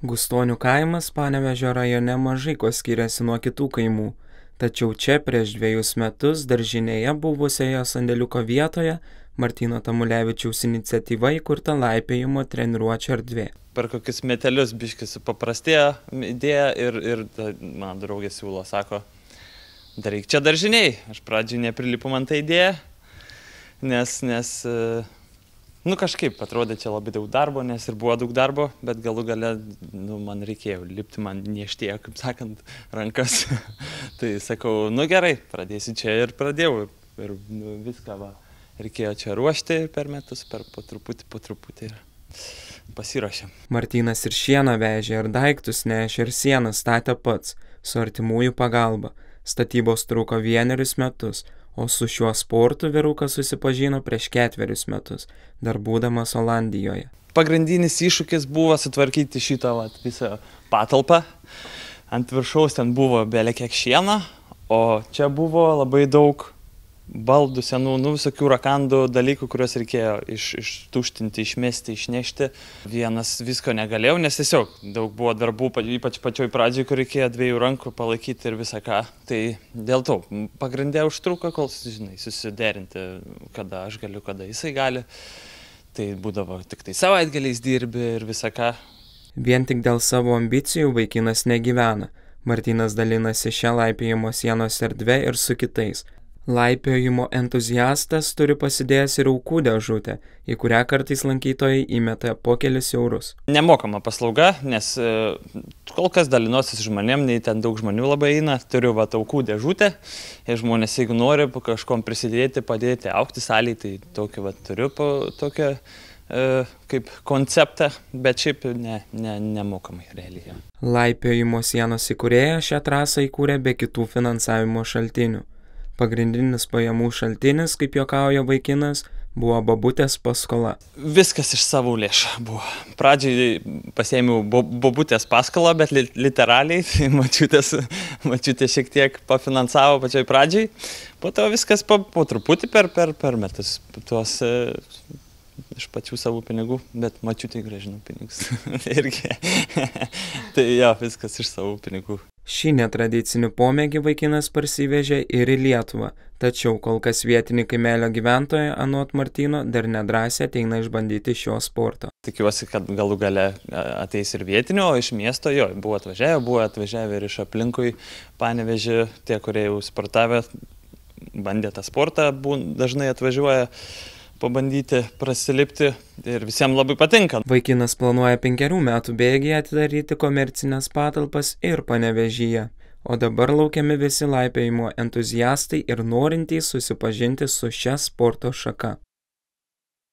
Gustonių kaimas Panevėžio rajone mažai kuo skiriasi nuo kitų kaimų, tačiau čia prieš 2 metus daržinėje buvusioje sandėliuko vietoje Martyno Tamulevičiaus iniciatyva įkurta laipiojimo treniruočio erdvė. Per kokius metelius biškį supaprastėjo idėja ir mano draugė siūlo, sako, daryk čia daržiniai. Aš pradžiai neprilipu man tą idėją, nes kažkaip atrodė čia labai daug darbo, nes ir buvo daug darbo, bet galų gale man reikėjo lipti, man nieštėjo, kaip sakant, rankas. Tai sakau, gerai, pradėsiu čia ir pradėjau. Ir viską reikėjo čia ruošti per metus, po truputį ir pasiruošėm. Martynas ir šieną vežė, ir daiktus nešė, ir sieną statė pats, su artimųjų pagalba. Statybos truko 1 metus. O su šiuo sportu vyrukas susipažino prieš 4 metus, dar būdamas Olandijoje. Pagrindinis iššūkis buvo sutvarkyti šitą visą patalpą. Ant viršaus ten buvo belė kiek šieno, o čia buvo labai daug baldų senų, visokių rakandų dalykų, kuriuos reikėjo ištuštinti, išmesti, išnešti. Vienas visko negalėjau, nes tiesiog daug buvo darbų, ypač pačioj pradžioj, kur reikėjo 2 rankų palaikyti ir visą ką. Tai dėl to pagrindė užtruko, kol susiderinti, kada aš galiu, kada jisai gali. Tai būdavo tik tai savaitgaliais dirbi ir visą ką. Vien tik dėl savo ambicijų vaikinas negyvena. Martynas dalinasi šią laipiojimo sienos erdvę ir su kitais. Laipiojimo entuziastas turi pasidėjęs ir aukų dėžutę, į kurią kartais lankytojai įmeta po kelis eurus. Nemokama paslauga, nes kol kas dalinuosi su žmonėm, nei ten daug žmonių labai eina. Turiu aukų dėžutę ir žmonės, jeigu nori kažkom prisidėti, padėti augti salėj, tai tokį turiu tokią kaip konceptą, bet šiaip nemokamai realiai. Laipiojimo sienos įkūrėja šią trasą įkūrė be kitų finansavimo šaltinių. Pagrindinis pajamų šaltinis, kaip juokauja vaikinas, buvo bobutės paskola. Viskas iš savo lėšų buvo. Pradžiai pasiėmiau bobutės paskolą, bet literaliai tai močiutė šiek tiek pafinansavo pačioj pradžiai. Po to viskas po truputį per metus. Tuos iš pačių savo pinigų, bet močiutei grąžinau pinigus. Irgi. Tai viskas iš savo pinigų. Šį netradicinį pomėgį vaikinas parsivežė ir į Lietuvą, tačiau kol kas vietiniai kaimelio gyventojai anot Martyno dar nedrąsiai ateina išbandyti šio sporto. Tikiuosi, kad galų gale ateis ir vietinio, o iš miesto buvo atvažiavę ir iš aplinkui Panevėžį, tie, kurie jau sportavę, bandė tą sportą, dažnai atvažiuoja pabandyti prasilipti ir visiems labai patinka. Vaikinas planuoja 5 metų bėgyje atidaryti komercinės patalpas ir Panevėžyje, o dabar laukiami visi laipiojimo entuziastai ir norintys susipažinti su šia sporto šaka.